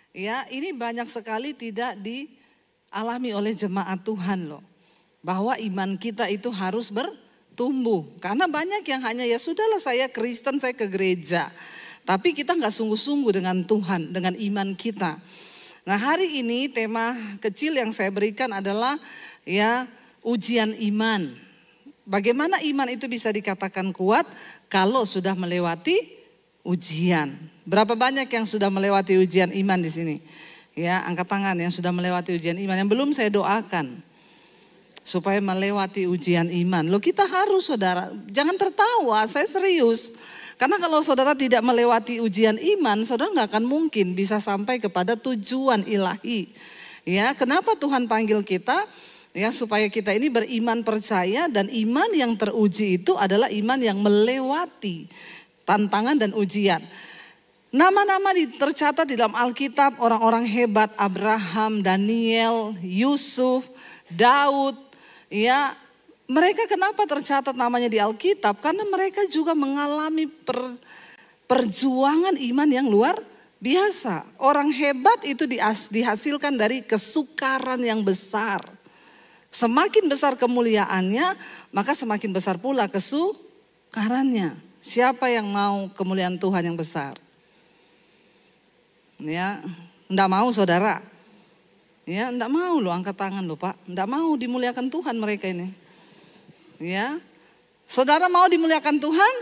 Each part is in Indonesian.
Ya, ini banyak sekali tidak dialami oleh jemaat Tuhan loh. Bahwa iman kita itu harus bertumbuh. Karena banyak yang hanya ya sudahlah saya Kristen, saya ke gereja. Tapi kita nggak sungguh-sungguh dengan Tuhan, dengan iman kita. Nah, hari ini tema kecil yang saya berikan adalah ya ujian iman. Bagaimana iman itu bisa dikatakan kuat kalau sudah melewati ujian. Berapa banyak yang sudah melewati ujian iman di sini? Ya, angkat tangan yang sudah melewati ujian iman. Yang belum saya doakan supaya melewati ujian iman. Loh, kita harus saudara, jangan tertawa, saya serius. Karena kalau saudara tidak melewati ujian iman, saudara nggak akan mungkin bisa sampai kepada tujuan ilahi. Ya, kenapa Tuhan panggil kita? Ya, supaya kita ini beriman percaya, dan iman yang teruji itu adalah iman yang melewati tantangan dan ujian. Nama-nama tercatat di dalam Alkitab, orang-orang hebat, Abraham, Daniel, Yusuf, Daud, ya. Mereka kenapa tercatat namanya di Alkitab? Karena mereka juga mengalami perjuangan iman yang luar biasa. Orang hebat itu dihasilkan dari kesukaran yang besar. Semakin besar kemuliaannya, maka semakin besar pula kesukarannya. Siapa yang mau kemuliaan Tuhan yang besar? Ya, enggak mau saudara. Ya, enggak mau loh, angkat tangan loh Pak. Enggak mau dimuliakan Tuhan mereka ini. Ya, saudara mau dimuliakan Tuhan?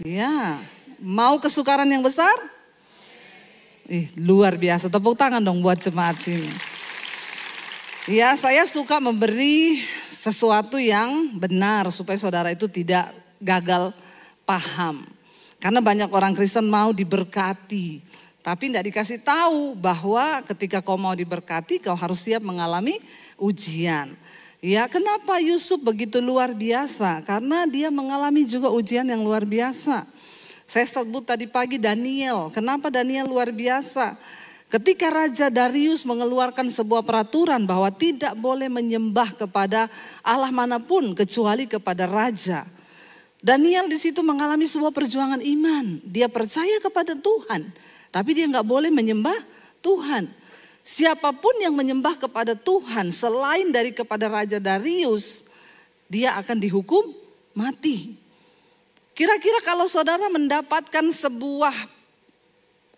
Ya, mau kesukaran yang besar? Luar biasa, tepuk tangan dong buat jemaat sini. Ya, saya suka memberi sesuatu yang benar supaya saudara itu tidak gagal paham. Karena banyak orang Kristen mau diberkati, tapi tidak dikasih tahu bahwa ketika kau mau diberkati, kau harus siap mengalami ujian. Ya, kenapa Yusuf begitu luar biasa? Karena dia mengalami juga ujian yang luar biasa. Saya sebut tadi pagi Daniel. Kenapa Daniel luar biasa? Ketika Raja Darius mengeluarkan sebuah peraturan bahwa tidak boleh menyembah kepada Allah manapun kecuali kepada raja. Daniel di situ mengalami sebuah perjuangan iman. Dia percaya kepada Tuhan, tapi dia nggak boleh menyembah Tuhan. Siapapun yang menyembah kepada Tuhan selain dari kepada Raja Darius, dia akan dihukum mati. Kira-kira kalau saudara mendapatkan sebuah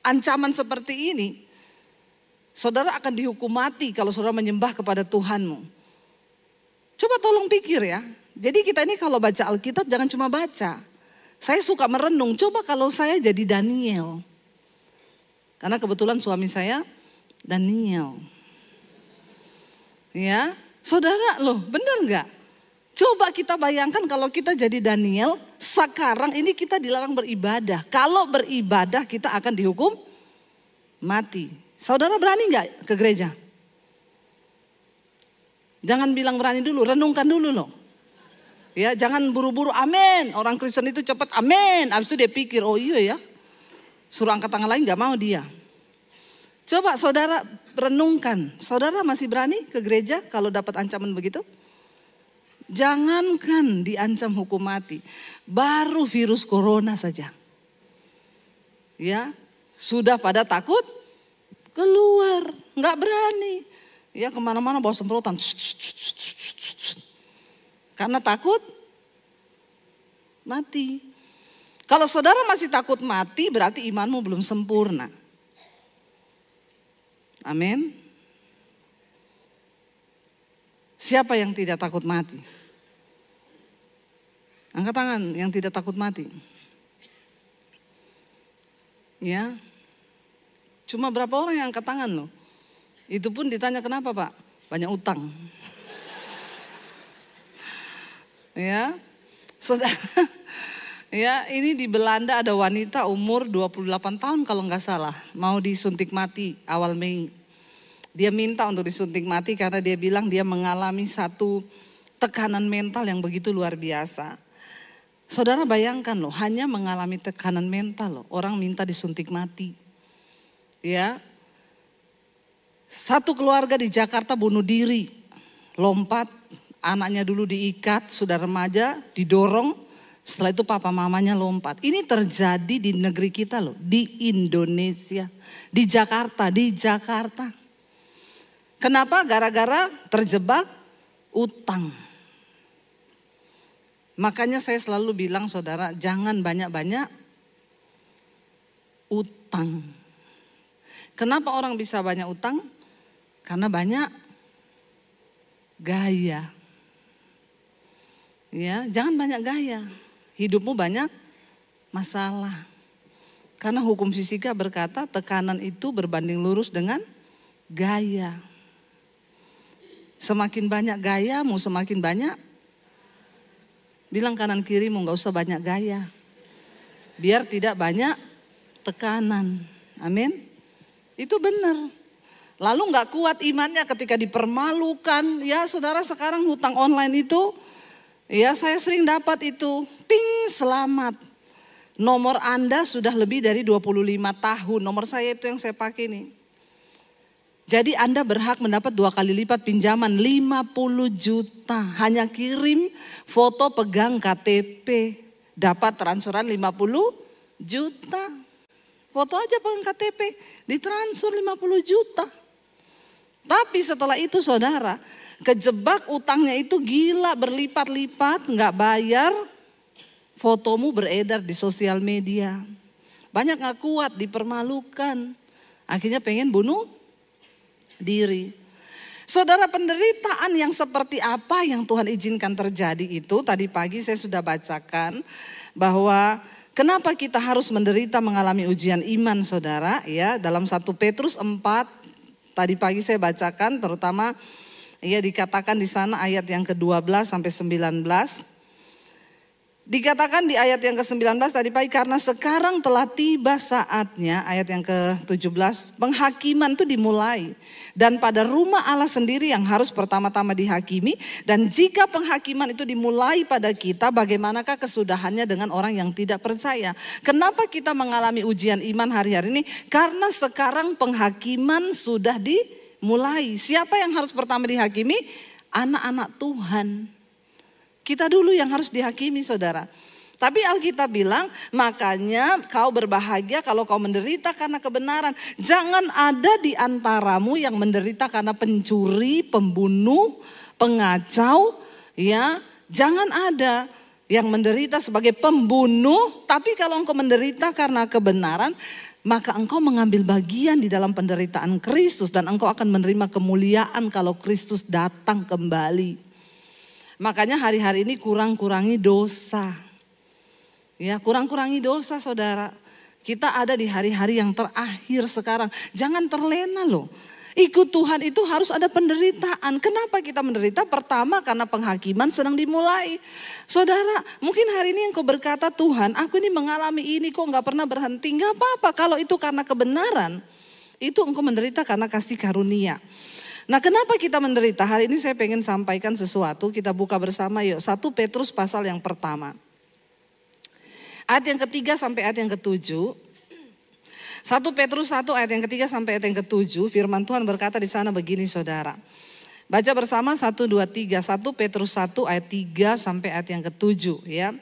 ancaman seperti ini, saudara akan dihukum mati kalau saudara menyembah kepada Tuhanmu. Coba tolong pikir ya. Jadi kita ini kalau baca Alkitab jangan cuma baca. Saya suka merenung, coba kalau saya jadi Daniel. Karena kebetulan suami saya Daniel. Ya, saudara loh, benar nggak? Coba kita bayangkan kalau kita jadi Daniel, sekarang ini kita dilarang beribadah. Kalau beribadah kita akan dihukum mati. Saudara berani nggak ke gereja? Jangan bilang berani dulu, renungkan dulu loh. Ya, jangan buru-buru amin. Orang Kristen itu cepat amin. Habis itu dia pikir, oh iya ya. Suruh angkat tangan lain nggak mau dia. Coba saudara renungkan, saudara masih berani ke gereja kalau dapat ancaman begitu? Jangankan diancam hukum mati, baru virus corona saja. Ya, sudah pada takut keluar, nggak berani. Ya, kemana-mana bawa semprotan. Karena takut mati. Kalau saudara masih takut mati, berarti imanmu belum sempurna. Amin. Siapa yang tidak takut mati? Angkat tangan yang tidak takut mati. Ya. Cuma berapa orang yang angkat tangan loh. Itu pun ditanya kenapa Pak? Banyak utang. Ya. Saudara, ya, ini di Belanda ada wanita umur 28 tahun kalau nggak salah. Mau disuntik mati awal Mei. Dia minta untuk disuntik mati karena dia bilang dia mengalami satu tekanan mental yang begitu luar biasa. Saudara bayangkan loh, hanya mengalami tekanan mental loh, orang minta disuntik mati. Ya, satu keluarga di Jakarta bunuh diri, lompat, anaknya dulu diikat, sudah remaja, didorong Setelah itu papa mamanya lompat. Ini terjadi di negeri kita loh, di Indonesia, di Jakarta, Kenapa? Gara-gara terjebak utang. Makanya saya selalu bilang saudara, jangan banyak-banyak utang. Kenapa orang bisa banyak utang? Karena banyak gaya. Ya, jangan banyak gaya. Hidupmu banyak masalah. Karena hukum fisika berkata tekanan itu berbanding lurus dengan gaya. Semakin banyak gayamu, semakin banyak. Bilang kanan kirimu, gak usah banyak gaya. Biar tidak banyak tekanan. Amin. Itu benar. Lalu gak kuat imannya ketika dipermalukan. Ya saudara, sekarang hutang online itu, ya saya sering dapat itu. Ting, selamat. Nomor Anda sudah lebih dari 25 tahun. Nomor saya itu yang saya pakai nih. Jadi Anda berhak mendapat 2 kali lipat pinjaman 50 juta. Hanya kirim foto pegang KTP. Dapat transferan 50 juta. Foto aja pegang KTP. Ditransfer 50 juta. Tapi setelah itu saudara, kejebak utangnya itu gila berlipat-lipat, nggak bayar, fotomu beredar di sosial media. Banyak nggak kuat, dipermalukan. Akhirnya pengen bunuh diri. Saudara, penderitaan yang seperti apa yang Tuhan izinkan terjadi itu, tadi pagi saya sudah bacakan bahwa kenapa kita harus menderita mengalami ujian iman saudara, ya dalam 1 Petrus 4, tadi pagi saya bacakan terutama ya dikatakan di sana ayat yang ke-12 sampai 19. Dikatakan di ayat yang ke-19 tadi pagi, karena sekarang telah tiba saatnya, ayat yang ke-17, penghakiman itu dimulai. Dan pada rumah Allah sendiri yang harus pertama-tama dihakimi. Dan jika penghakiman itu dimulai pada kita, bagaimanakah kesudahannya dengan orang yang tidak percaya? Kenapa kita mengalami ujian iman hari-hari ini? Karena sekarang penghakiman sudah dimulai. Siapa yang harus pertama dihakimi? Anak-anak Tuhan. Kita dulu yang harus dihakimi saudara. Tapi Alkitab bilang, makanya kau berbahagia kalau kau menderita karena kebenaran. Jangan ada di antaramu yang menderita karena pencuri, pembunuh, pengacau. Ya, jangan ada yang menderita sebagai pembunuh. Tapi kalau engkau menderita karena kebenaran, maka engkau mengambil bagian di dalam penderitaan Kristus. Dan engkau akan menerima kemuliaan kalau Kristus datang kembali. Makanya hari-hari ini kurang-kurangi dosa. Ya, kurang-kurangi dosa saudara. Kita ada di hari-hari yang terakhir sekarang. Jangan terlena loh. Ikut Tuhan itu harus ada penderitaan. Kenapa kita menderita? Pertama karena penghakiman sedang dimulai. Saudara, mungkin hari ini engkau berkata, Tuhan aku ini mengalami ini kok gak pernah berhenti. Gak apa-apa kalau itu karena kebenaran. Itu engkau menderita karena kasih karunia. Nah, kenapa kita menderita? Hari ini saya pengen sampaikan sesuatu, kita buka bersama yuk. 1 Petrus pasal yang pertama. Ayat yang ketiga sampai ayat yang ke-7. 1 Petrus 1 ayat yang ketiga sampai ayat yang ke-7. Firman Tuhan berkata di sana begini saudara. Baca bersama 1, 2, 3. 1 Petrus 1 ayat 3 sampai ayat yang ke-7 ya.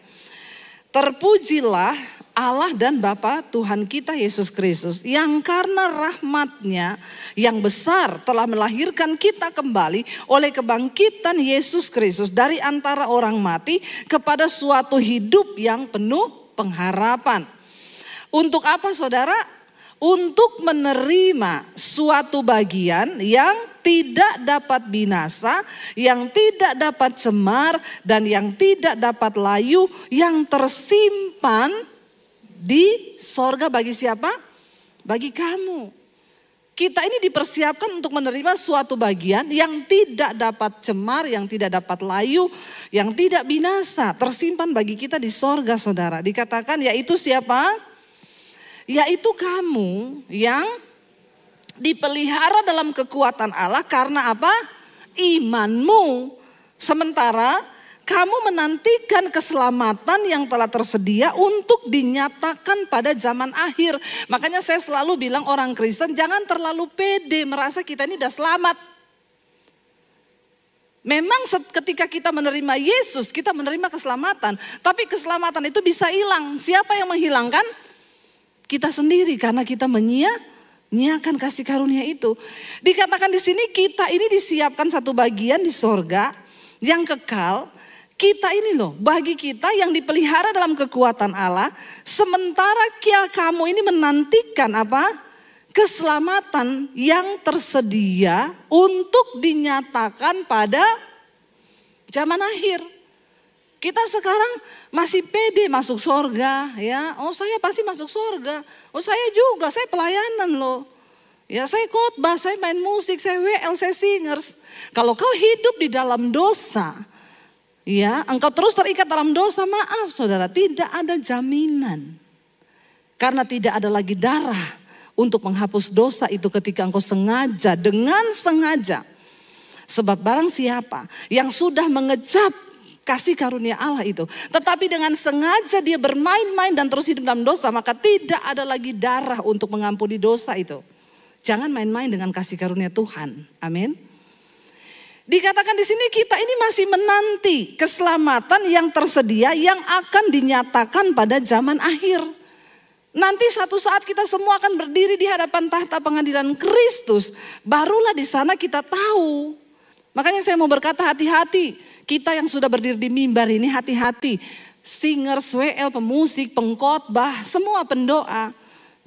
Terpujilah Allah dan Bapa Tuhan kita Yesus Kristus yang karena rahmat-Nya yang besar telah melahirkan kita kembali oleh kebangkitan Yesus Kristus dari antara orang mati kepada suatu hidup yang penuh pengharapan. Untuk apa saudara? Untuk menerima suatu bagian yang tidak dapat binasa, yang tidak dapat cemar, dan yang tidak dapat layu, yang tersimpan di sorga bagi siapa? Bagi kamu. Kita ini dipersiapkan untuk menerima suatu bagian yang tidak dapat cemar, yang tidak dapat layu, yang tidak binasa, tersimpan bagi kita di sorga saudara. Dikatakan yaitu siapa? Yaitu kamu yang dipelihara dalam kekuatan Allah karena apa? Imanmu. Sementara kamu menantikan keselamatan yang telah tersedia untuk dinyatakan pada zaman akhir. Makanya saya selalu bilang orang Kristen jangan terlalu pede merasa kita ini udah selamat. Memang ketika kita menerima Yesus, kita menerima keselamatan. Tapi keselamatan itu bisa hilang. Siapa yang menghilangkan? Kita sendiri, karena kita menyia-nyiakan kasih karunia itu. Dikatakan di sini kita ini disiapkan satu bagian di sorga yang kekal. Kita ini loh, bagi kita yang dipelihara dalam kekuatan Allah. Sementara kamu ini menantikan apa? Keselamatan yang tersedia untuk dinyatakan pada zaman akhir. Kita sekarang masih pede masuk surga, ya. Oh, saya pasti masuk surga. Oh, saya juga, saya pelayanan loh. Ya, saya khotbah, saya main musik, saya WL, saya singers. Kalau kau hidup di dalam dosa, ya, engkau terus terikat dalam dosa, maaf saudara, tidak ada jaminan. Karena tidak ada lagi darah untuk menghapus dosa itu ketika engkau sengaja, dengan sengaja. Sebab barang siapa yang sudah mengecap kasih karunia Allah itu, tetapi dengan sengaja dia bermain-main dan terus hidup dalam dosa, maka tidak ada lagi darah untuk mengampuni dosa itu. Jangan main-main dengan kasih karunia Tuhan. Amin. Dikatakan di sini kita ini masih menanti keselamatan yang tersedia yang akan dinyatakan pada zaman akhir. Nanti satu saat kita semua akan berdiri di hadapan tahta pengadilan Kristus. Barulah di sana kita tahu. Makanya saya mau berkata hati-hati. Kita yang sudah berdiri di mimbar ini hati-hati. Singers, WL, pemusik, pengkhotbah, semua pendoa.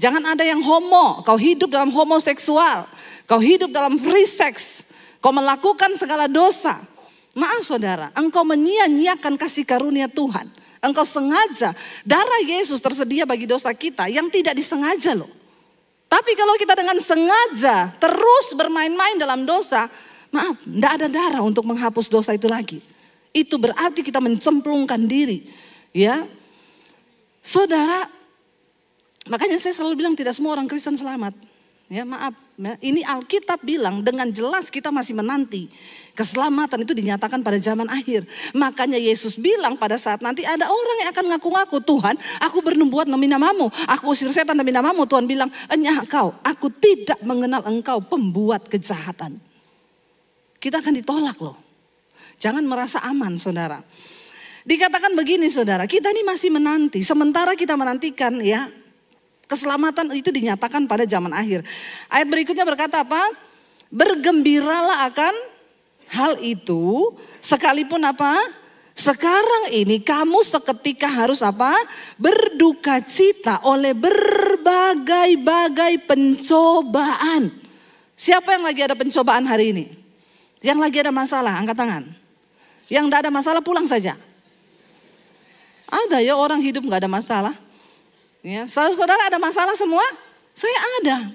Jangan ada yang homo. Kau hidup dalam homoseksual. Kau hidup dalam free sex. Kau melakukan segala dosa. Maaf saudara, engkau menyia-nyiakan kasih karunia Tuhan. Engkau sengaja, darah Yesus tersedia bagi dosa kita yang tidak disengaja loh. Tapi kalau kita dengan sengaja terus bermain-main dalam dosa, maaf, tidak ada darah untuk menghapus dosa itu lagi. Itu berarti kita mencemplungkan diri. Ya, saudara, makanya saya selalu bilang tidak semua orang Kristen selamat. Ya maaf, ini Alkitab bilang dengan jelas kita masih menanti. Keselamatan itu dinyatakan pada zaman akhir. Makanya Yesus bilang pada saat nanti ada orang yang akan ngaku-ngaku, Tuhan aku bernubuat demi namamu. Aku usir setan demi namamu. Tuhan bilang, enyah kau, aku tidak mengenal engkau pembuat kejahatan. Kita akan ditolak loh. Jangan merasa aman saudara. Dikatakan begini saudara, kita ini masih menanti. Sementara kita menantikan ya. Keselamatan itu dinyatakan pada zaman akhir. Ayat berikutnya berkata apa? Bergembiralah akan hal itu. Sekalipun apa? Sekarang ini kamu seketika harus apa? Berduka cita oleh berbagai-bagai pencobaan. Siapa yang lagi ada pencobaan hari ini? Yang lagi ada masalah, angkat tangan. Yang tidak ada masalah pulang saja. Ada ya orang hidup gak ada masalah. Ya, saudara ada masalah semua? Saya ada.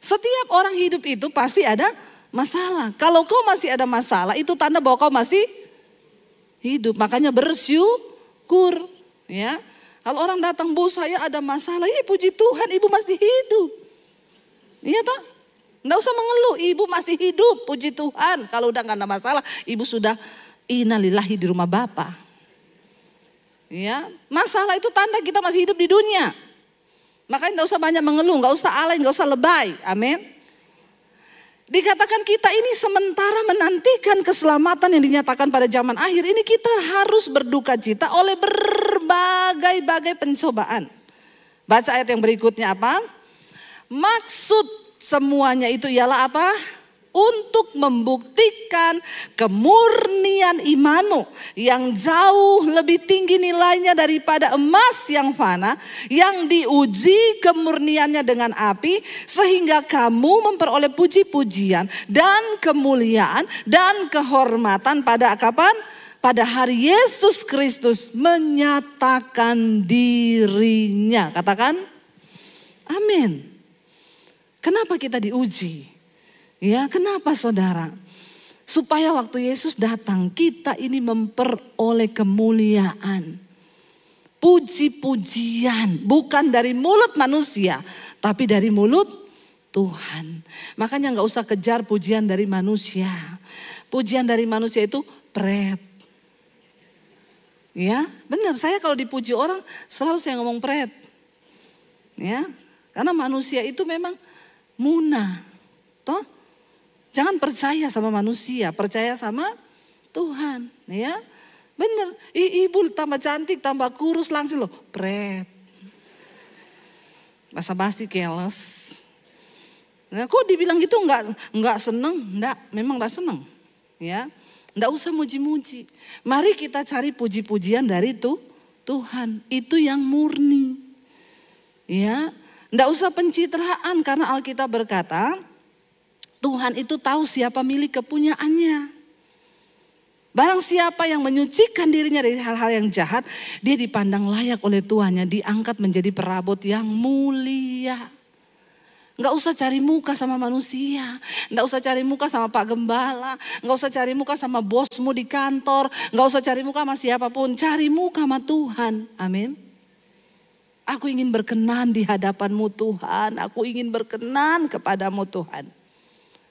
Setiap orang hidup itu pasti ada masalah. Kalau kau masih ada masalah itu tanda bahwa kau masih hidup. Makanya bersyukur. Ya, kalau orang datang, bu saya ada masalah. Ya puji Tuhan ibu masih hidup. Iya toh? Nggak usah mengeluh, ibu masih hidup. Puji Tuhan. Kalau udah gak ada masalah, ibu sudah innalillahi di rumah Bapa. Ya, masalah itu tanda kita masih hidup di dunia. Makanya gak usah banyak mengeluh, gak usah alay, gak usah lebay. Amin. Dikatakan kita ini sementara menantikan keselamatan yang dinyatakan pada zaman akhir. Ini kita harus berduka cita oleh berbagai-bagai pencobaan. Baca ayat yang berikutnya apa? Maksud semuanya itu ialah apa? Untuk membuktikan kemurnian imanmu yang jauh lebih tinggi nilainya daripada emas yang fana, yang diuji kemurniannya dengan api, sehingga kamu memperoleh puji-pujian dan kemuliaan dan kehormatan pada kapan? Pada hari Yesus Kristus menyatakan dirinya. Katakan amin. Kenapa kita diuji? Ya, kenapa saudara? Supaya waktu Yesus datang kita ini memperoleh kemuliaan. Puji-pujian bukan dari mulut manusia, tapi dari mulut Tuhan. Makanya gak usah kejar pujian dari manusia. Pujian dari manusia itu pret. Ya, benar. Saya kalau dipuji orang selalu saya ngomong pret. Ya, karena manusia itu memang munah. Toh? Jangan percaya sama manusia, percaya sama Tuhan. Ya, bener. Ibu tambah cantik, tambah kurus langsung loh, pret. Basa-basi keles. Nah, kok dibilang gitu enggak seneng? Enggak, memang enggak seneng. Ya, enggak usah muji-muji. Mari kita cari puji-pujian dari Tuhan. Itu yang murni. Ya, enggak usah pencitraan karena Alkitab berkata, Tuhan itu tahu siapa milik kepunyaannya. Barang siapa yang menyucikan dirinya dari hal-hal yang jahat, dia dipandang layak oleh Tuhannya, diangkat menjadi perabot yang mulia. Enggak usah cari muka sama manusia, enggak usah cari muka sama Pak Gembala, enggak usah cari muka sama bosmu di kantor, enggak usah cari muka sama siapapun, cari muka sama Tuhan. Amin. Aku ingin berkenan di hadapan-Mu Tuhan, aku ingin berkenan kepadamu Tuhan.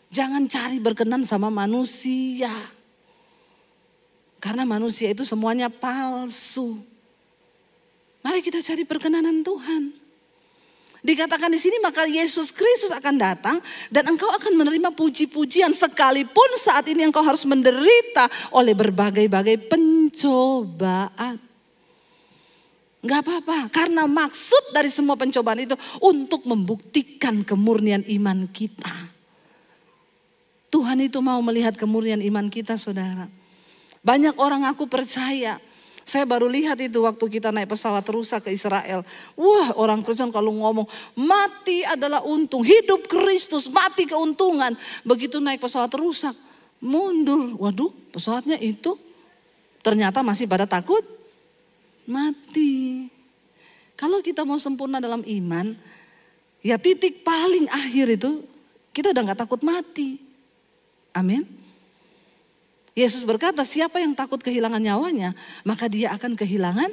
Jangan cari berkenan sama manusia. Karena manusia itu semuanya palsu. Mari kita cari perkenanan Tuhan. Dikatakan di sini maka Yesus Kristus akan datang dan engkau akan menerima puji-pujian sekalipun saat ini engkau harus menderita oleh berbagai-bagai pencobaan. Gak apa-apa karena maksud dari semua pencobaan itu untuk membuktikan kemurnian iman kita. Tuhan itu mau melihat kemurnian iman kita, saudara. Banyak orang aku percaya. Saya baru lihat itu waktu kita naik pesawat rusak ke Israel. Wah, orang Kristen kalau ngomong mati adalah untung, hidup Kristus, mati keuntungan. Begitu naik pesawat rusak, mundur. Waduh, pesawatnya itu ternyata masih pada takut mati. Kalau kita mau sempurna dalam iman, ya titik paling akhir itu kita udah gak takut mati. Amin. Yesus berkata siapa yang takut kehilangan nyawanya maka dia akan kehilangan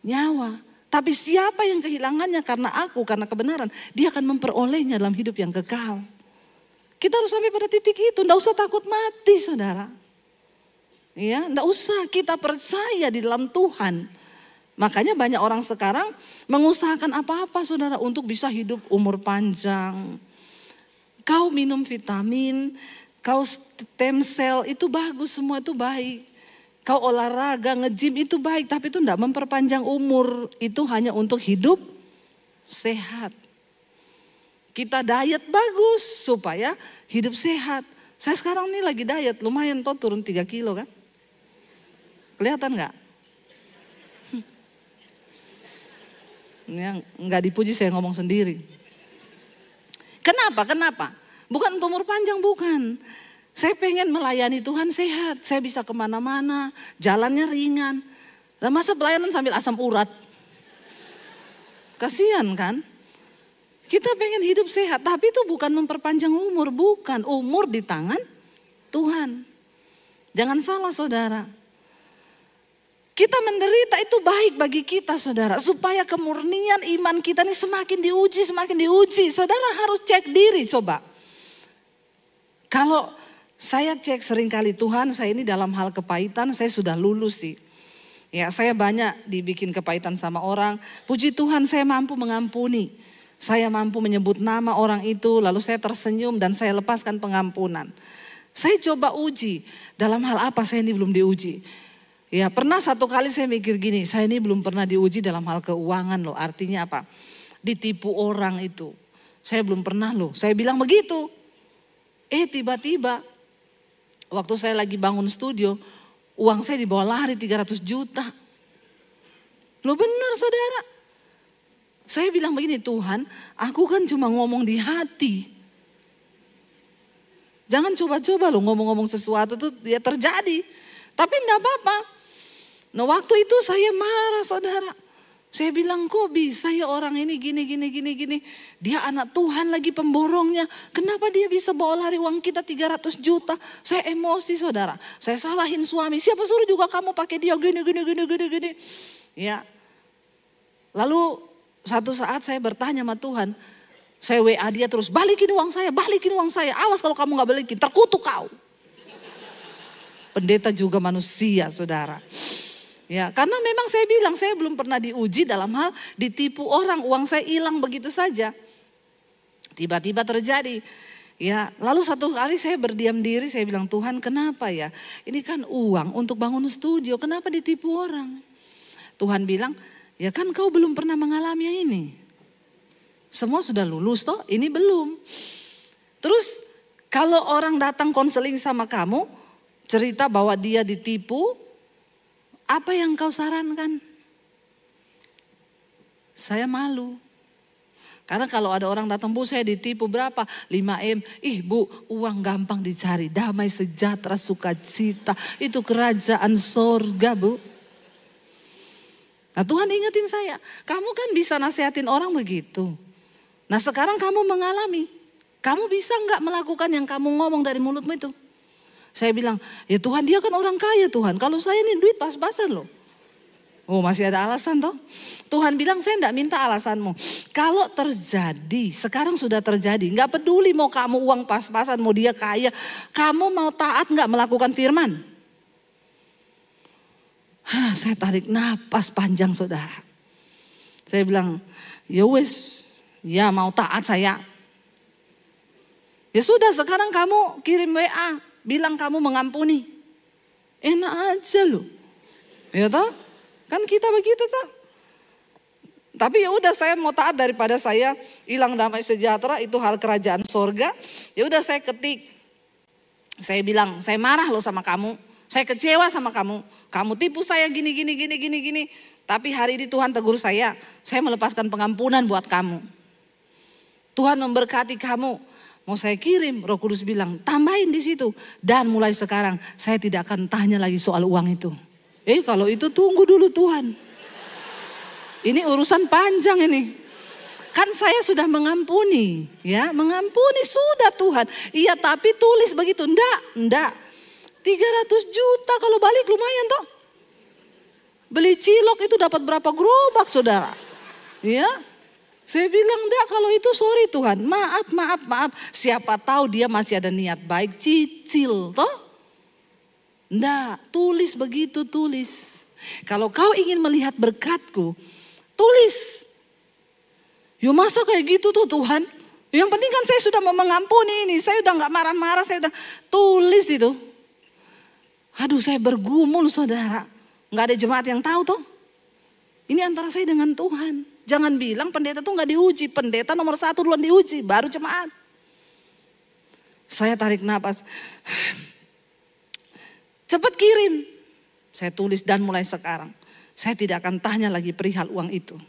nyawa. Tapi siapa yang kehilangannya karena aku, karena kebenaran, dia akan memperolehnya dalam hidup yang kekal. Kita harus sampai pada titik itu, enggak usah takut mati saudara. Ya, enggak usah, kita percaya di dalam Tuhan. Makanya banyak orang sekarang mengusahakan apa-apa saudara untuk bisa hidup umur panjang. Kau minum vitamin, kau stem cell itu bagus, semua itu baik. Kau olahraga, nge-gym itu baik, tapi itu enggak memperpanjang umur. Itu hanya untuk hidup sehat. Kita diet bagus supaya hidup sehat. Saya sekarang nih lagi diet, lumayan toh turun 3 kilo kan. Kelihatan enggak? Yang enggak dipuji saya ngomong sendiri. Kenapa? Bukan untuk umur panjang, bukan. Saya pengen melayani Tuhan sehat. Saya bisa kemana-mana, jalannya ringan. Lah masa pelayanan sambil asam urat? Kasihan kan? Kita pengen hidup sehat, tapi itu bukan memperpanjang umur. Bukan, umur di tangan Tuhan. Jangan salah saudara. Kita menderita itu baik bagi kita saudara. Supaya kemurnian iman kita ini semakin diuji. Saudara harus cek diri coba. Kalau saya cek seringkali Tuhan, saya ini dalam hal kepahitan saya sudah lulus sih. Ya, saya banyak dibikin kepahitan sama orang. Puji Tuhan saya mampu mengampuni. Saya mampu menyebut nama orang itu lalu saya tersenyum dan saya lepaskan pengampunan. Saya coba uji, dalam hal apa saya ini belum diuji. Ya, pernah satu kali saya mikir gini, saya ini belum pernah diuji dalam hal keuangan loh. Artinya apa? Ditipu orang itu. Saya belum pernah loh, saya bilang begitu. Tiba-tiba waktu saya lagi bangun studio, uang saya dibawa lari 300 juta. Loh benar saudara. Saya bilang begini, Tuhan aku kan cuma ngomong di hati. Jangan coba-coba loh ngomong-ngomong sesuatu tuh ya terjadi. Tapi enggak apa-apa. Nah waktu itu saya marah saudara. Saya bilang kok bisa ya orang ini gini. Dia anak Tuhan lagi pemborongnya. Kenapa dia bisa bawa lari uang kita 300 juta. Saya emosi saudara. Saya salahin suami. Siapa suruh juga kamu pakai dia gini. Ya. Lalu satu saat saya bertanya sama Tuhan. Saya WA dia terus. Balikin uang saya. Awas kalau kamu gak balikin. Terkutuk kau. Pendeta juga manusia saudara. Ya, karena memang saya bilang saya belum pernah diuji dalam hal ditipu orang, uang saya hilang begitu saja. Tiba-tiba terjadi. Ya, lalu satu kali saya berdiam diri, saya bilang, Tuhan kenapa ya? Ini kan uang untuk bangun studio, kenapa ditipu orang? Tuhan bilang, ya kan kau belum pernah mengalami yang ini. Semua sudah lulus toh, ini belum. Terus kalau orang datang konseling sama kamu, cerita bahwa dia ditipu, apa yang kau sarankan? Saya malu. Karena kalau ada orang datang, Bu saya ditipu berapa? 5M. Ih Bu, uang gampang dicari. Damai, sejahtera, sukacita. Itu kerajaan sorga Bu. Nah Tuhan ingetin saya. Kamu kan bisa nasihatin orang begitu. Nah sekarang kamu mengalami. Kamu bisa nggak melakukan yang kamu ngomong dari mulutmu itu? Saya bilang, ya Tuhan dia kan orang kaya Tuhan. Kalau saya ini duit pas-pasan loh. Oh masih ada alasan toh. Tuhan bilang saya enggak minta alasanmu. Kalau terjadi, sekarang sudah terjadi. Enggak peduli mau kamu uang pas-pasan, mau dia kaya. Kamu mau taat enggak melakukan firman? Saya tarik napas panjang saudara. Saya bilang, ya wes, ya mau taat saya. Ya sudah sekarang kamu kirim WA, bilang kamu mengampuni. Enak aja loh. Ya toh? Kan kita begitu toh. Tapi ya udah saya mau taat daripada saya hilang damai sejahtera itu hal kerajaan sorga. Ya udah saya ketik. Saya bilang saya marah loh sama kamu. Saya kecewa sama kamu. Kamu tipu saya gini. Tapi hari ini Tuhan tegur saya. Saya melepaskan pengampunan buat kamu. Tuhan memberkati kamu. Mau saya kirim, Roh Kudus bilang tambahin di situ. Dan mulai sekarang saya tidak akan tanya lagi soal uang itu. Kalau itu tunggu dulu Tuhan. Ini urusan panjang ini. Kan saya sudah mengampuni, ya, mengampuni sudah Tuhan. Iya, tapi tulis begitu. Enggak. 300 juta kalau balik lumayan toh. Beli cilok itu dapat berapa gerobak saudara? Ya. Saya bilang enggak, kalau itu sorry Tuhan. Maaf. Siapa tahu dia masih ada niat baik, cicil toh. Enggak, tulis begitu, tulis. Kalau kau ingin melihat berkatku, tulis. Ya masa kayak gitu tuh Tuhan. Yang penting kan saya sudah mau mengampuni ini. Saya udah gak marah-marah, saya udah tulis itu. Aduh saya bergumul saudara. Gak ada jemaat yang tahu tuh. Ini antara saya dengan Tuhan. Jangan bilang pendeta tuh gak diuji. Pendeta nomor 1 duluan diuji, baru jemaat. Saya tarik napas. Cepat kirim. Saya tulis dan mulai sekarang. Saya tidak akan tanya lagi perihal uang itu.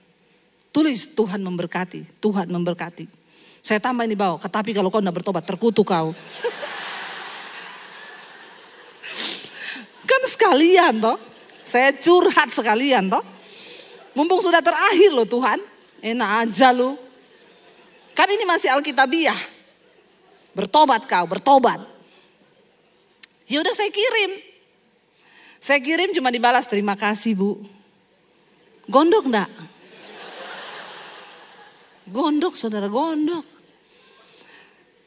Tulis Tuhan memberkati. Tuhan memberkati. Saya tambah di bawah. Tetapi kalau kau tidak bertobat terkutuk kau. Kan sekalian toh. Saya curhat sekalian toh. Mumpung sudah terakhir loh Tuhan. Enak aja lu. Kan ini masih Alkitabiah. Bertobat kau, bertobat. Ya udah saya kirim. Saya kirim cuma dibalas terima kasih Bu. Gondok enggak? Gondok saudara, gondok.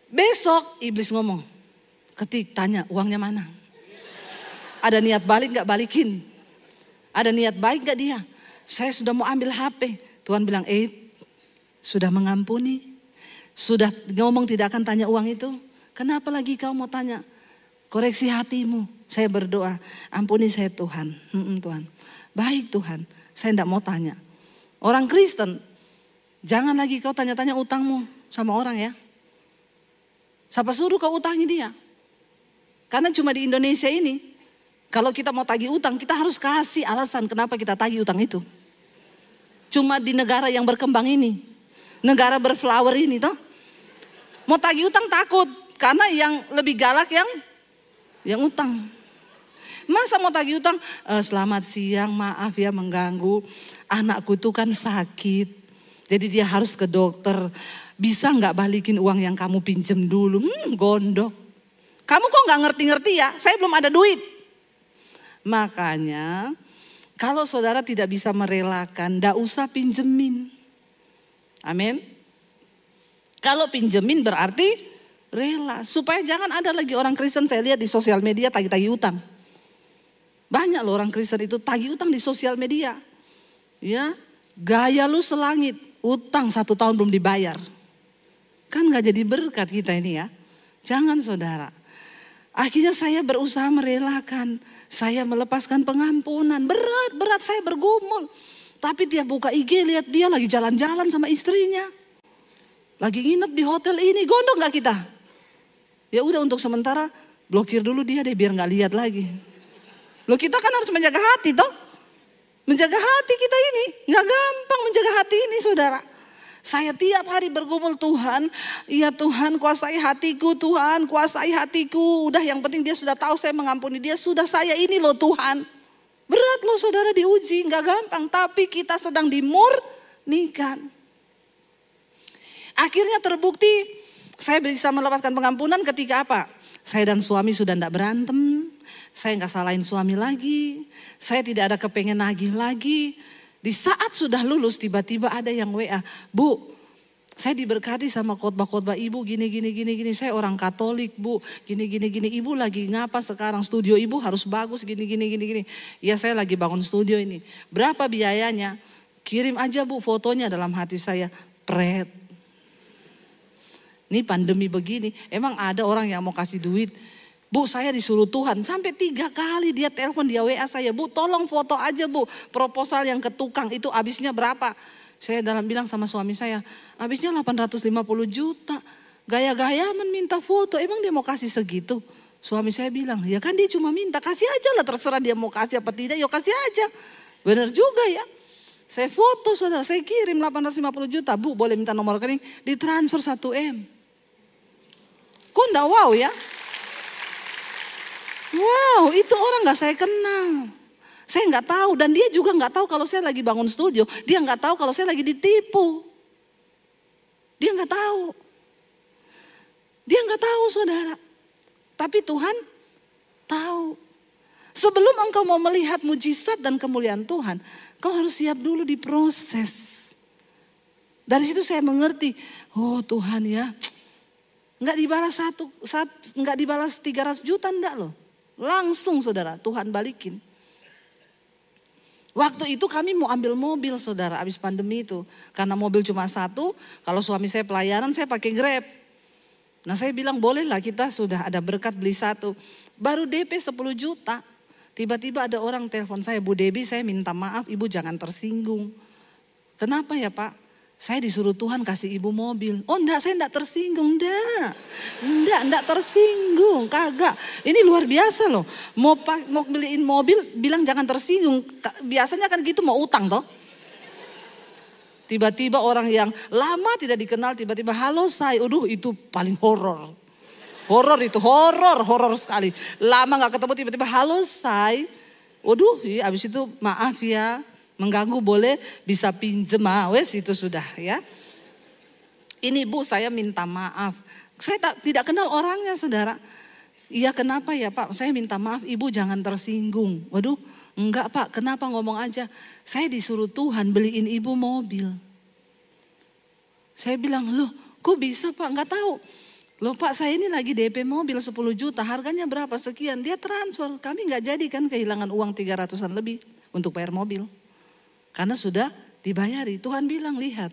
Besok iblis ngomong. Ketik tanya uangnya mana? Ada niat balik enggak balikin? Ada niat baik enggak dia? Saya sudah mau ambil HP. Tuhan bilang sudah mengampuni. Sudah ngomong tidak akan tanya uang itu. Kenapa lagi kau mau tanya? Koreksi hatimu. Saya berdoa, ampuni saya Tuhan. Tuhan. Baik Tuhan, saya tidak mau tanya. Orang Kristen, jangan lagi kau tanya-tanya utangmu sama orang ya. Siapa suruh kau utangi dia? Karena cuma di Indonesia ini, kalau kita mau tagih utang, kita harus kasih alasan kenapa kita tagih utang itu. Cuma di negara yang berkembang ini, negara berflower ini toh. Mau tagih utang takut, karena yang lebih galak yang utang. Masa mau tagih utang, selamat siang maaf ya mengganggu. Anakku tuh kan sakit. Jadi dia harus ke dokter. Bisa gak balikin uang yang kamu pinjem dulu? Gondok. Kamu kok gak ngerti-ngerti ya? Saya belum ada duit. Makanya kalau saudara tidak bisa merelakan, gak usah pinjemin. Amin. Kalau pinjemin berarti rela. Supaya jangan ada lagi orang Kristen saya lihat di sosial media tagih-tagih utang. Banyak loh orang Kristen itu tagih utang di sosial media. Ya, gaya lu selangit, utang 1 tahun belum dibayar. Kan gak jadi berkat kita ini ya. Jangan saudara. Akhirnya saya berusaha merelakan. Saya melepaskan pengampunan. Berat saya bergumul. Tapi dia buka IG, lihat dia lagi jalan-jalan sama istrinya. Lagi nginep di hotel ini, gondok gak kita? Ya udah untuk sementara blokir dulu dia deh biar gak lihat lagi. Loh kita kan harus menjaga hati toh. Menjaga hati kita ini. Gak gampang menjaga hati ini saudara. Saya tiap hari bergumul, Tuhan, ya Tuhan kuasai hatiku, Tuhan kuasai hatiku. Udah yang penting dia sudah tahu saya mengampuni dia, sudah saya ini loh Tuhan. Berat loh saudara diuji, gak gampang. Tapi kita sedang dimurnikan. Akhirnya terbukti saya bisa melepaskan pengampunan ketika apa? Saya dan suami sudah tidak berantem. Saya gak salahin suami lagi. Saya tidak ada kepengen nagih lagi. Di saat sudah lulus tiba-tiba ada yang WA. Bu, saya diberkati sama khotbah-khotbah ibu gini. Saya orang Katolik bu, gini. Ibu lagi ngapa sekarang? Studio ibu harus bagus gini. Ya saya lagi bangun studio ini. Berapa biayanya? Kirim aja bu fotonya dalam hati saya. Pret. Ini pandemi begini, emang ada orang yang mau kasih duit? Bu saya disuruh Tuhan, sampai 3 kali dia telepon, dia WA saya. Bu tolong foto aja bu, proposal yang ke tukang itu habisnya berapa? Saya bilang sama suami saya, habisnya 850 juta. Gaya-gaya minta foto, emang dia mau kasih segitu? Suami saya bilang, ya kan dia cuma minta, kasih aja lah terserah dia mau kasih apa tidak, ya kasih aja. Benar juga ya. Saya foto saudara, saya kirim 850 juta. Bu boleh minta nomor rekening, ditransfer 1M. Kok enggak wow ya? Wow, itu orang gak saya kenal. Saya gak tahu dan dia juga gak tahu kalau saya lagi bangun studio. Dia gak tahu kalau saya lagi ditipu. Dia gak tahu. Dia gak tahu saudara. Tapi Tuhan tahu. Sebelum engkau mau melihat mujizat dan kemuliaan Tuhan, kau harus siap dulu diproses. Dari situ saya mengerti, oh Tuhan ya, gak dibalas 300 juta enggak loh. Langsung saudara, Tuhan balikin. Waktu itu kami mau ambil mobil saudara, habis pandemi itu. Karena mobil cuma 1, kalau suami saya pelayanan saya pakai Grab. Nah saya bilang bolehlah kita sudah ada berkat beli 1. Baru DP 10 juta. Tiba-tiba ada orang telepon saya, Bu Debbie saya minta maaf ibu jangan tersinggung. Kenapa ya Pak? Saya disuruh Tuhan kasih ibu mobil. Oh enggak, saya enggak tersinggung, enggak tersinggung, kagak. Ini luar biasa loh, mau beliin mobil bilang jangan tersinggung. Biasanya kan gitu mau utang toh. Tiba-tiba orang yang lama tidak dikenal tiba-tiba halo say, itu paling horor. Horor sekali. Lama gak ketemu tiba-tiba halo say. Abis itu maaf ya. Mengganggu boleh bisa pinjem wes itu sudah ya. Ini Bu saya minta maaf. Saya tidak kenal orangnya saudara. Iya kenapa ya Pak? Saya minta maaf ibu jangan tersinggung. Waduh enggak Pak kenapa ngomong aja. Saya disuruh Tuhan beliin ibu mobil. Saya bilang loh kok bisa Pak enggak tahu. Loh Pak saya ini lagi DP mobil 10 juta harganya berapa sekian. Dia transfer kami enggak jadi kan kehilangan uang 300-an lebih untuk bayar mobil. Karena sudah dibayari. Tuhan bilang lihat.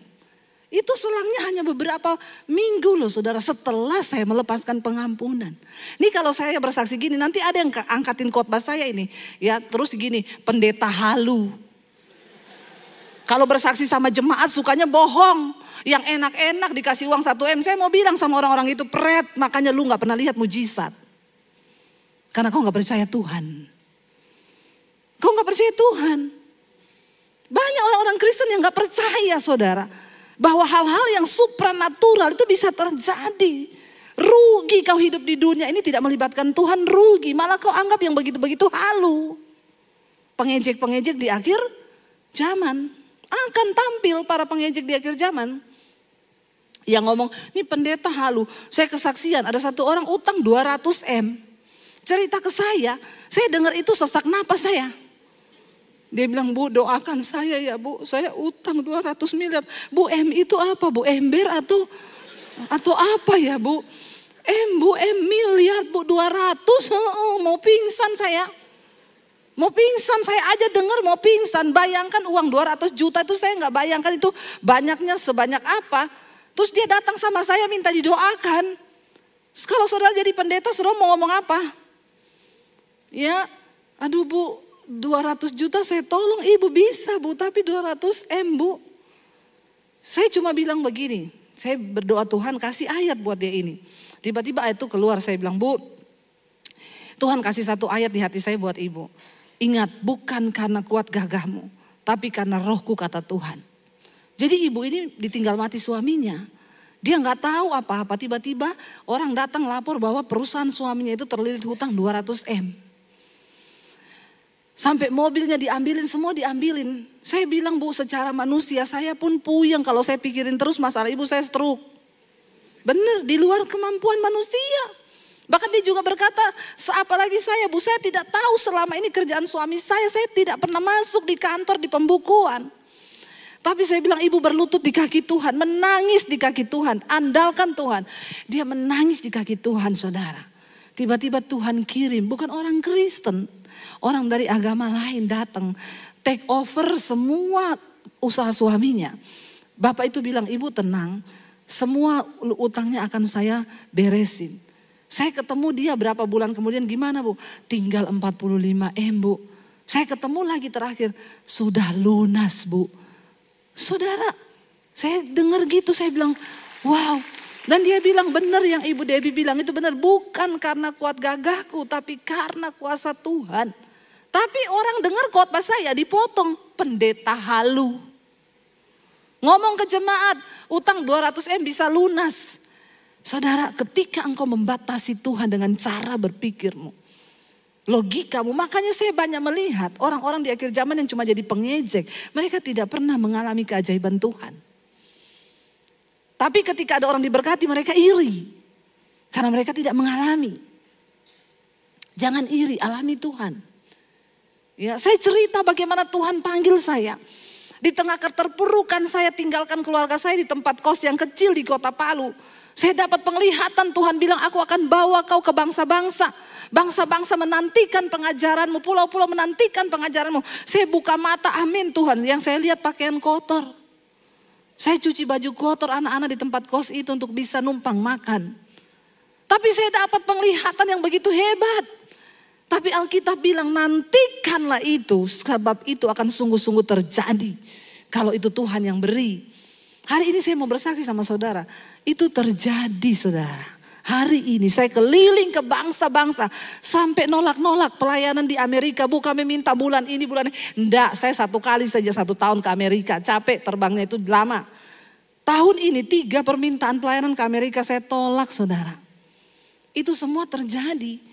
Itu selangnya hanya beberapa minggu loh saudara. Setelah saya melepaskan pengampunan. Nih kalau saya bersaksi gini. Nanti ada yang angkatin khotbah saya ini. Ya terus gini. Pendeta halu. Kalau bersaksi sama jemaat sukanya bohong. Yang enak-enak dikasih uang 1M. Saya mau bilang sama orang-orang itu pret. Makanya lu gak pernah lihat mujizat. Karena kau gak percaya Tuhan. Kau gak percaya Tuhan. Banyak orang-orang Kristen yang gak percaya saudara. Bahwa hal-hal yang supranatural itu bisa terjadi. Rugi kau hidup di dunia ini tidak melibatkan Tuhan, rugi. Malah kau anggap yang begitu-begitu halu. Pengejek-pengejek di akhir zaman. Akan tampil para pengejek di akhir zaman. Yang ngomong, ini pendeta halu. Saya kesaksian ada satu orang utang 200M. Cerita ke saya dengar itu sesak napas saya. Dia bilang, Bu doakan saya ya Bu, saya utang 200 miliar. Bu M itu apa Bu? Ember atau apa ya Bu? Bu M miliar Bu 200, mau pingsan saya. Mau pingsan saya aja dengar mau pingsan. Bayangkan uang 200 juta itu saya gak bayangkan itu banyaknya sebanyak apa. Terus dia datang sama saya minta didoakan. Kalau saudara jadi pendeta, saudara mau ngomong apa? Ya, aduh Bu, 200 juta saya tolong ibu, bisa Bu, tapi 200 M Bu. Saya cuma bilang begini, saya berdoa Tuhan kasih ayat buat dia ini. Tiba-tiba ayat itu keluar, saya bilang, Bu, Tuhan kasih satu ayat di hati saya buat ibu. Ingat, bukan karena kuat gagahmu, tapi karena rohku, kata Tuhan. Jadi ibu ini ditinggal mati suaminya. Dia nggak tahu apa-apa, tiba-tiba orang datang lapor bahwa perusahaan suaminya itu terlilit hutang 200 M. Sampai mobilnya diambilin, semua diambilin. Saya bilang, Bu, secara manusia saya pun puyeng kalau saya pikirin terus masalah ibu saya stroke. Benar, di luar kemampuan manusia. Bahkan dia juga berkata, apalagi saya, Bu, saya tidak tahu selama ini kerjaan suami saya tidak pernah masuk di kantor, di pembukuan. Tapi saya bilang, ibu berlutut di kaki Tuhan, menangis di kaki Tuhan, andalkan Tuhan. Dia menangis di kaki Tuhan, saudara. Tiba-tiba Tuhan kirim, bukan orang Kristen, orang dari agama lain datang, take over semua usaha suaminya. Bapak itu bilang, ibu tenang, semua utangnya akan saya beresin. Saya ketemu dia berapa bulan kemudian, gimana Bu? Tinggal 45 M Bu. Saya ketemu lagi terakhir, sudah lunas Bu. Saudara, saya dengar gitu, saya bilang, wow. Dan dia bilang benar yang Ibu Debbie bilang itu benar. Bukan karena kuat gagahku, tapi karena kuasa Tuhan. Tapi orang dengar khotbah saya dipotong, pendeta halu. Ngomong ke jemaat, utang 200 M bisa lunas. Saudara, ketika engkau membatasi Tuhan dengan cara berpikirmu, logikamu, makanya saya banyak melihat orang-orang di akhir zaman yang cuma jadi pengejek. Mereka tidak pernah mengalami keajaiban Tuhan. Tapi ketika ada orang diberkati, mereka iri. Karena mereka tidak mengalami. Jangan iri, alami Tuhan. Ya, saya cerita bagaimana Tuhan panggil saya. Di tengah keterpurukan saya tinggalkan keluarga saya di tempat kos yang kecil di kota Palu. Saya dapat penglihatan, Tuhan bilang, aku akan bawa kau ke bangsa-bangsa. Bangsa-bangsa menantikan pengajaranmu, pulau-pulau menantikan pengajaranmu. Saya buka mata, amin Tuhan. Yang saya lihat pakaian kotor. Saya cuci baju kotor anak-anak di tempat kos itu untuk bisa numpang makan. Tapi saya dapat penglihatan yang begitu hebat. Tapi Alkitab bilang, nantikanlah itu, sebab itu akan sungguh-sungguh terjadi. Kalau itu Tuhan yang beri. Hari ini saya mau bersaksi sama saudara, itu terjadi saudara. Hari ini saya keliling ke bangsa-bangsa, sampai nolak-nolak pelayanan di Amerika. Bu, kami minta bulan ini, bulan ini. Enggak, saya 1 kali saja 1 tahun ke Amerika, capek terbangnya itu lama. Tahun ini 3 permintaan pelayanan ke Amerika saya tolak saudara. Itu semua terjadi.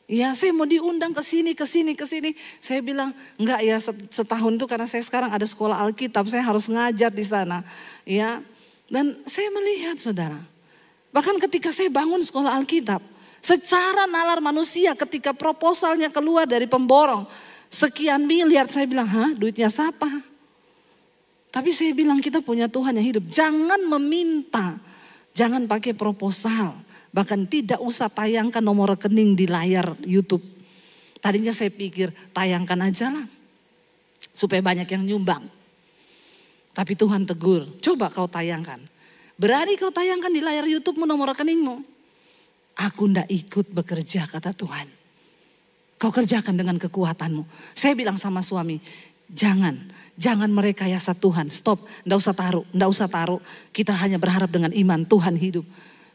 Ya, saya mau diundang ke sini. Saya bilang, enggak ya, setahun itu karena saya sekarang ada sekolah Alkitab, saya harus ngajar di sana. Ya, dan saya melihat saudara, bahkan ketika saya bangun sekolah Alkitab, secara nalar manusia ketika proposalnya keluar dari pemborong, sekian miliar, saya bilang, hah, duitnya siapa? Tapi saya bilang, kita punya Tuhan yang hidup. Jangan meminta, jangan pakai proposal. Bahkan tidak usah tayangkan nomor rekening di layar YouTube. Tadinya saya pikir tayangkan aja lah. Supaya banyak yang nyumbang. Tapi Tuhan tegur, coba kau tayangkan. Berani kau tayangkan di layar YouTube-mu nomor rekeningmu. Aku ndak ikut bekerja, kata Tuhan. Kau kerjakan dengan kekuatanmu. Saya bilang sama suami, jangan merekayasa Tuhan. Stop, ndak usah taruh. Kita hanya berharap dengan iman Tuhan hidup.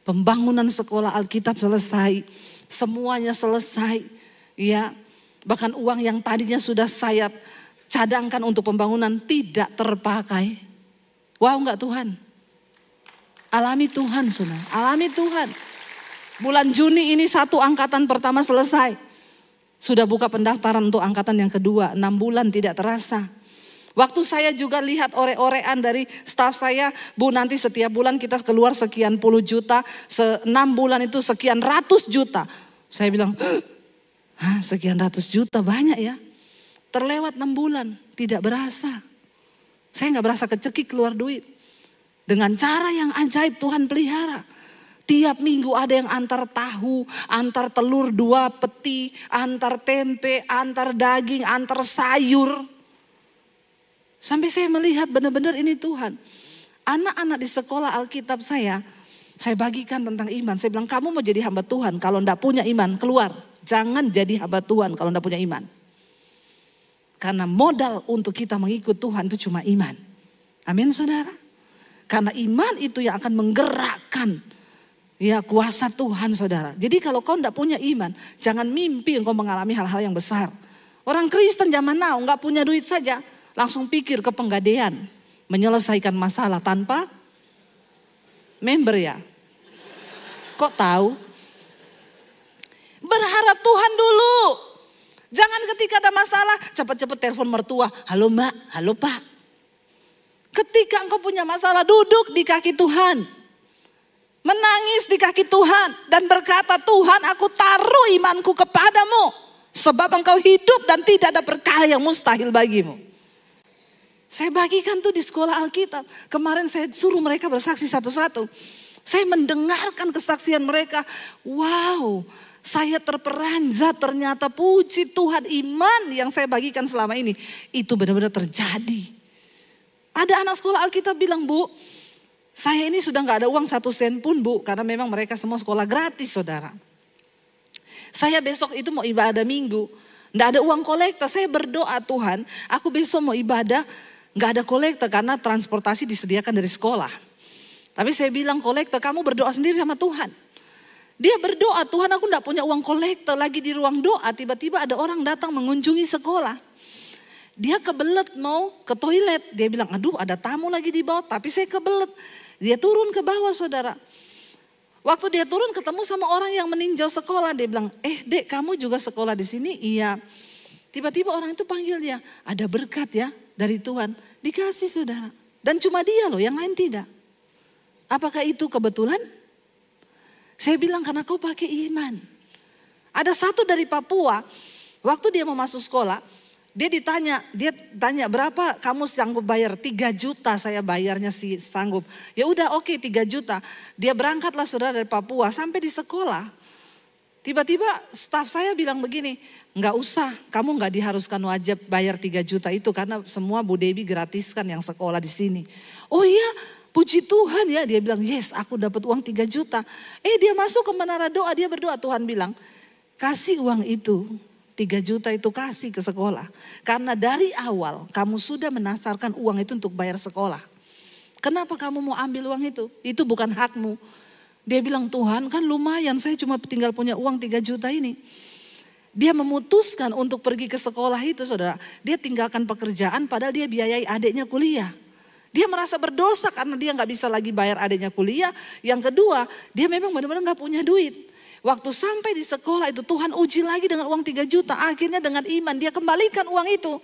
Pembangunan sekolah Alkitab selesai, semuanya selesai, ya. Bahkan uang yang tadinya sudah saya cadangkan untuk pembangunan tidak terpakai. Wow, enggak Tuhan? Alami Tuhan, saudara. Alami Tuhan. Bulan Juni ini 1 angkatan pertama selesai. Sudah buka pendaftaran untuk angkatan yang kedua. 6 bulan tidak terasa. Waktu saya juga lihat ore-orean dari staf saya, Bu, nanti setiap bulan kita keluar sekian puluh juta, 6 bulan itu sekian ratus juta. Saya bilang, hah, sekian ratus juta banyak ya. Terlewat 6 bulan, tidak berasa. Saya gak berasa kecekik keluar duit. Dengan cara yang ajaib Tuhan pelihara. Tiap minggu ada yang antar tahu, antar telur 2 peti, antar tempe, antar daging, antar sayur. Sampai saya melihat benar-benar ini Tuhan. Anak-anak di sekolah Alkitab saya Saya bagikan tentang iman. Saya bilang kamu mau jadi hamba Tuhan. Kalau enggak punya iman keluar. Jangan jadi hamba Tuhan kalau enggak punya iman. Karena modal untuk kita mengikut Tuhan itu cuma iman. Amin saudara. Karena iman itu yang akan menggerakkan ya kuasa Tuhan saudara. Jadi kalau kau enggak punya iman. Jangan mimpi engkau mengalami hal-hal yang besar. Orang Kristen zaman now enggak punya duit saja. Langsung pikir ke penggadean. Menyelesaikan masalah tanpa member ya. Kok tahu? Berharap Tuhan dulu. Jangan ketika ada masalah cepat-cepat telepon mertua. Halo mbak, halo pak. Ketika engkau punya masalah duduk di kaki Tuhan. Menangis di kaki Tuhan. Dan berkata Tuhan aku taruh imanku kepadamu. Sebab engkau hidup dan tidak ada perkara yang mustahil bagimu. Saya bagikan tuh di sekolah Alkitab. Kemarin saya suruh mereka bersaksi satu-satu. Saya mendengarkan kesaksian mereka. Wow, saya terperanjat ternyata puji Tuhan iman yang saya bagikan selama ini. Itu benar-benar terjadi. Ada anak sekolah Alkitab bilang, Bu, saya ini sudah gak ada uang 1 sen pun Bu. Karena memang mereka semua sekolah gratis saudara. Saya besok itu mau ibadah minggu. Gak ada uang kolektor, saya berdoa Tuhan. Aku besok mau ibadah, gak ada kolektor karena transportasi disediakan dari sekolah. Tapi saya bilang kolektor, kamu berdoa sendiri sama Tuhan. Dia berdoa, Tuhan aku gak punya uang kolektor. Lagi di ruang doa, tiba-tiba ada orang datang mengunjungi sekolah. Dia kebelet mau ke toilet. Dia bilang, aduh ada tamu lagi di bawah, tapi saya kebelet. Dia turun ke bawah saudara. Waktu dia turun ketemu sama orang yang meninjau sekolah. Dia bilang, dek kamu juga sekolah di sini? Iya. Tiba-tiba orang itu panggil dia, ada berkat ya dari Tuhan. Dikasih saudara. Dan cuma dia loh, yang lain tidak. Apakah itu kebetulan? Saya bilang karena kau pakai iman. Ada satu dari Papua, waktu dia mau masuk sekolah, dia tanya berapa kamu sanggup bayar? 3 juta saya bayarnya sih sanggup. Ya udah oke 3 juta. Dia berangkatlah saudara dari Papua sampai di sekolah. Tiba-tiba staf saya bilang begini, nggak usah, kamu nggak diharuskan wajib bayar 3 juta itu karena semua Bu Dewi gratiskan yang sekolah di sini. Oh iya, puji Tuhan ya, dia bilang yes aku dapat uang 3 juta. Dia masuk ke menara doa, dia berdoa, Tuhan bilang kasih uang itu 3 juta itu kasih ke sekolah. Karena dari awal kamu sudah menasarkan uang itu untuk bayar sekolah. Kenapa kamu mau ambil uang itu? Itu bukan hakmu. Dia bilang Tuhan kan lumayan saya cuma tinggal punya uang 3 juta ini. Dia memutuskan untuk pergi ke sekolah itu saudara. Dia tinggalkan pekerjaan padahal dia biayai adiknya kuliah. Dia merasa berdosa karena dia gak bisa lagi bayar adiknya kuliah. Yang kedua dia memang benar-benar gak punya duit. Waktu sampai di sekolah itu Tuhan uji lagi dengan uang 3 juta. Akhirnya dengan iman dia kembalikan uang itu.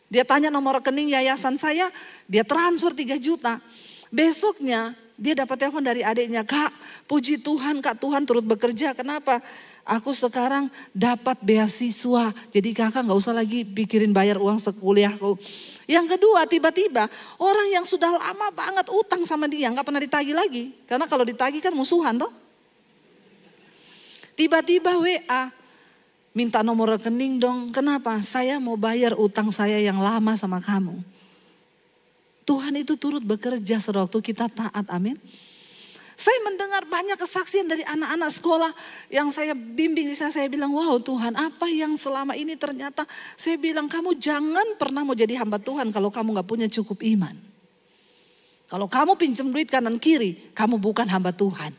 Dia tanya nomor rekening yayasan saya. Dia transfer 3 juta. Besoknya dia dapat telepon dari adiknya. Kak puji Tuhan Kak Tuhan turut bekerja. Kenapa? Aku sekarang dapat beasiswa. Jadi kakak gak usah lagi pikirin bayar uang sekuliahku. Yang kedua tiba-tiba orang yang sudah lama banget utang sama dia. Gak pernah ditagih lagi. Karena kalau ditagih kan musuhan toh. Tiba-tiba WA. Minta nomor rekening dong. Kenapa? Saya mau bayar utang saya yang lama sama kamu. Tuhan itu turut bekerja sewaktu kita taat, amin. Saya mendengar banyak kesaksian dari anak-anak sekolah yang saya bimbing di sana. Saya bilang, wow Tuhan apa yang selama ini ternyata. Saya bilang kamu jangan pernah mau jadi hamba Tuhan kalau kamu gak punya cukup iman. Kalau kamu pinjam duit kanan kiri, kamu bukan hamba Tuhan.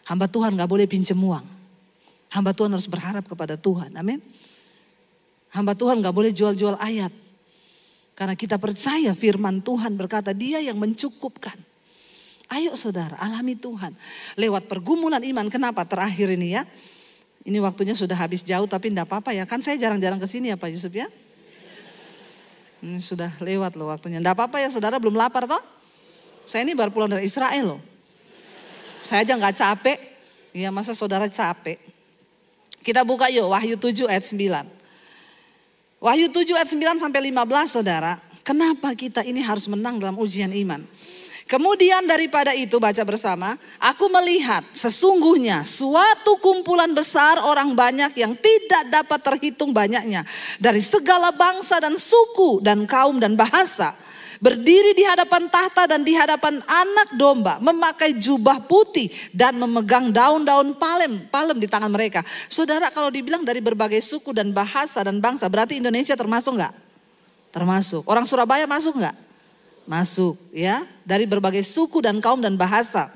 Hamba Tuhan gak boleh pinjam uang. Hamba Tuhan harus berharap kepada Tuhan, amin. Hamba Tuhan gak boleh jual-jual ayat. Karena kita percaya firman Tuhan berkata dia yang mencukupkan. Ayo saudara alami Tuhan. Lewat pergumulan iman. Kenapa terakhir ini ya. Ini waktunya sudah habis jauh tapi enggak apa-apa ya. Kan saya jarang-jarang kesini ya Pak Yusuf ya. Ini sudah lewat loh waktunya. Enggak apa-apa ya saudara belum lapar toh. Saya ini baru pulang dari Israel loh. Saya aja enggak capek. Ya masa saudara capek. Kita buka yuk Wahyu 7 ayat 9. Wahyu 7 ayat 9 sampai 15 saudara. Kenapa kita ini harus menang dalam ujian iman? Kemudian daripada itu baca bersama, aku melihat sesungguhnya suatu kumpulan besar orang banyak yang tidak dapat terhitung banyaknya. Dari segala bangsa dan suku dan kaum dan bahasa. Berdiri di hadapan tahta dan di hadapan anak domba. Memakai jubah putih dan memegang daun-daun palem di tangan mereka. Saudara, kalau dibilang dari berbagai suku dan bahasa dan bangsa, berarti Indonesia termasuk enggak? Termasuk. Orang Surabaya masuk enggak? Masuk ya, dari berbagai suku dan kaum dan bahasa.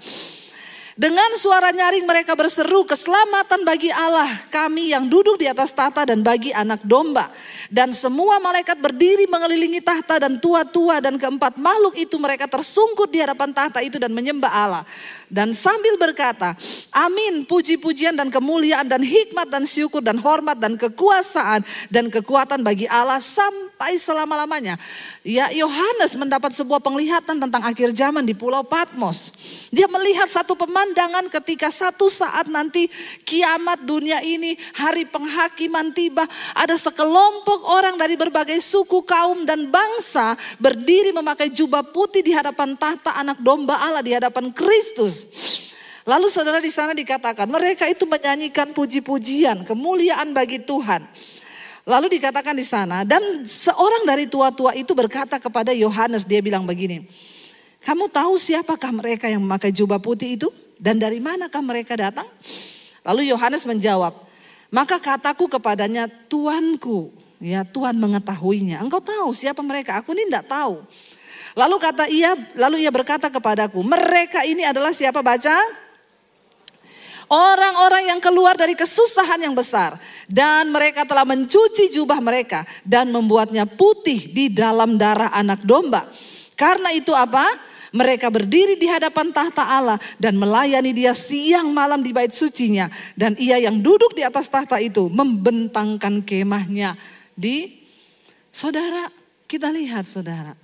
Dengan suara nyaring mereka berseru, keselamatan bagi Allah kami yang duduk di atas tahta dan bagi anak domba. Dan semua malaikat berdiri mengelilingi tahta dan tua-tua dan keempat makhluk itu mereka tersungkur di hadapan tahta itu dan menyembah Allah. Dan sambil berkata, amin, puji-pujian dan kemuliaan dan hikmat dan syukur dan hormat dan kekuasaan dan kekuatan bagi Allah sampai selama-lamanya. Ya, Yohanes mendapat sebuah penglihatan tentang akhir zaman di Pulau Patmos. Dia melihat satu pemandangan ketika satu saat nanti kiamat dunia ini, hari penghakiman tiba. Ada sekelompok orang dari berbagai suku, kaum dan bangsa berdiri memakai jubah putih di hadapan tahta anak domba Allah, di hadapan Kristus. Lalu saudara, di sana dikatakan mereka itu menyanyikan puji-pujian, kemuliaan bagi Tuhan. Lalu dikatakan di sana, dan seorang dari tua-tua itu berkata kepada Yohanes, dia bilang begini, kamu tahu siapakah mereka yang memakai jubah putih itu? Dan dari manakah mereka datang? Lalu Yohanes menjawab, maka kataku kepadanya, Tuanku, ya Tuhan mengetahuinya. Engkau tahu siapa mereka? Aku ini tidak tahu. Lalu ia berkata kepadaku, mereka ini adalah siapa? Baca. Orang-orang yang keluar dari kesusahan yang besar. Dan mereka telah mencuci jubah mereka dan membuatnya putih di dalam darah anak domba. Karena itu apa? Mereka berdiri di hadapan tahta Allah dan melayani dia siang malam di bait sucinya. Dan ia yang duduk di atas tahta itu membentangkan kemahnya di... Saudara, kita lihat saudara.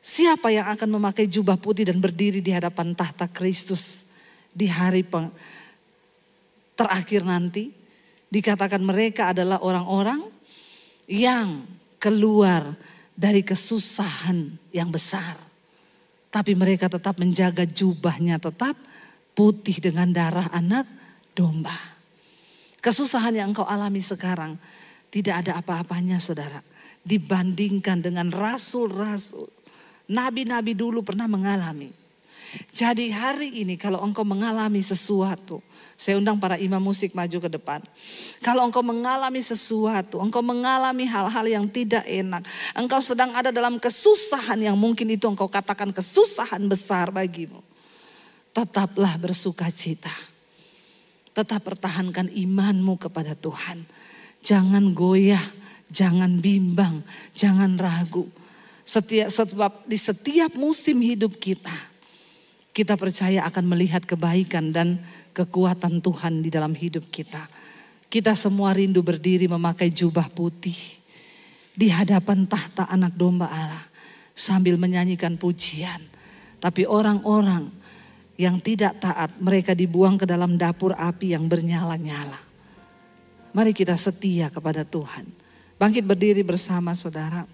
Siapa yang akan memakai jubah putih dan berdiri di hadapan tahta Kristus di hari terakhir nanti? Dikatakan mereka adalah orang-orang yang keluar dari kesusahan yang besar. Tapi mereka tetap menjaga jubahnya tetap putih dengan darah anak domba. Kesusahan yang engkau alami sekarang tidak ada apa-apanya saudara. Dibandingkan dengan rasul-rasul. Nabi-nabi dulu pernah mengalami. Jadi hari ini kalau engkau mengalami sesuatu, saya undang para imam musik maju ke depan. Kalau engkau mengalami sesuatu, engkau mengalami hal-hal yang tidak enak, engkau sedang ada dalam kesusahan yang mungkin itu engkau katakan kesusahan besar bagimu. Tetaplah bersukacita. Tetap pertahankan imanmu kepada Tuhan. Jangan goyah, jangan bimbang, jangan ragu. Sebab di setiap musim hidup kita percaya akan melihat kebaikan dan kekuatan Tuhan di dalam hidup kita. Kita semua rindu berdiri memakai jubah putih di hadapan tahta anak domba Allah sambil menyanyikan pujian. Tapi orang-orang yang tidak taat, mereka dibuang ke dalam dapur api yang bernyala-nyala. Mari kita setia kepada Tuhan. Bangkit berdiri bersama saudara.